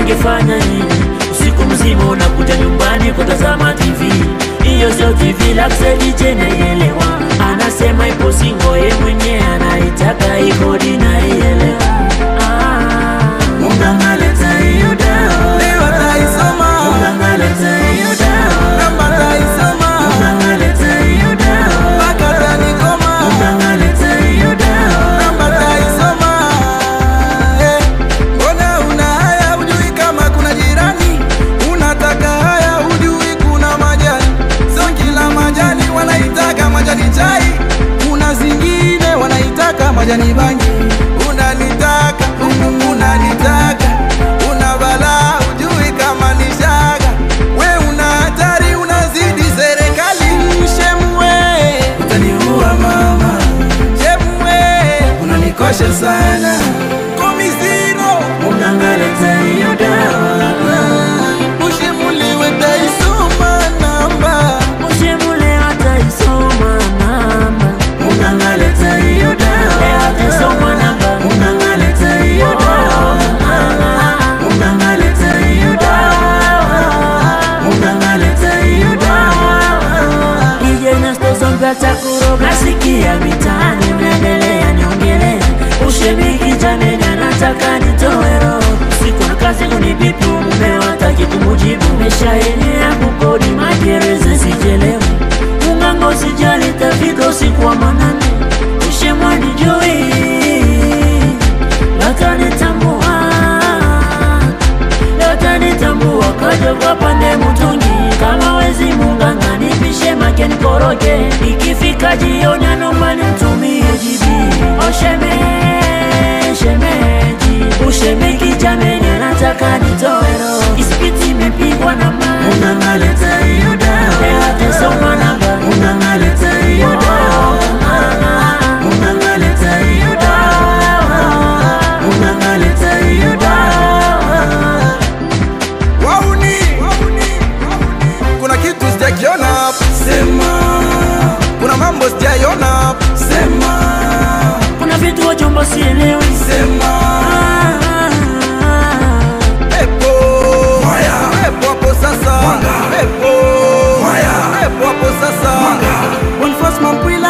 ningefanya nini? Usiku mzima unakuja nyumbani kutazama TV. Iyo sio TV Luxury naielewa. Anasema ipo singo ye mwenye anaitaka ikodi naielewa. Munganga leta hiyo dawa. Leo taisoma. Munganga leta hiyo dawa. Namba taisoma. Munganga leta hiyo dawa. Baka tanikoma. Munganga leta hiyo dawa. Namba taisoma. Mbona una haya hujui kama kuna jirani? Unataka haya hujui kuna majani. Sio kila majani wanaitaka majani chai. Kuna zingine wanaitaka majani bangi. Unanitaka, unanitaka. Una balaa hujui kama ni shaga. We una hatari unazidi serikali. Shemwe utaniua mama. Shemwe unanikosha sana. Komisiro Munganga leta hiyo dawa. Ushemuliwe taisoma namba. Ushemule ataisoma namba. Munganga leta hiyo dawa. Ataisoma namba. Munganga leta hiyo dawa. Munganga leta hiyo dawa. Munganga leta hiyo dawa. DJ Nasto Zomba takuroga. Nasikia mitaani unaendelea niongelea. Ushemiki jameni anataka nitoe roho. Usiku na kazi unibipi mume wataki kumujibu. Meshaenea kukodi magereza sijelewi. Munganga usijali tafika usiku wa manane. Ushemwa nijui Latanitambua kaja kwa pande mutungi. Kama wezi munganga nipishe make nikoroge. Ikifika jioni anomba nimtumie jibi. Shemeji ushemeki jameni anataka nitoe roho. Ispiti imepigwa na maji. Munganga leta hiyo dawa. Atasoma namba. Munganga leta hiyo dawa. Munganga leta hiyo dawa. Munganga leta hiyo dawa. Wauni. Kuna kitu sijakiona. Sema. Kuna mambo sijaiona. Sema. Kuna vitu wajomba sielewi. Sema. Epo Maya. Epo hapo sasa. Epo Maya. Epo hapo sasa. Bonifas Mampwila.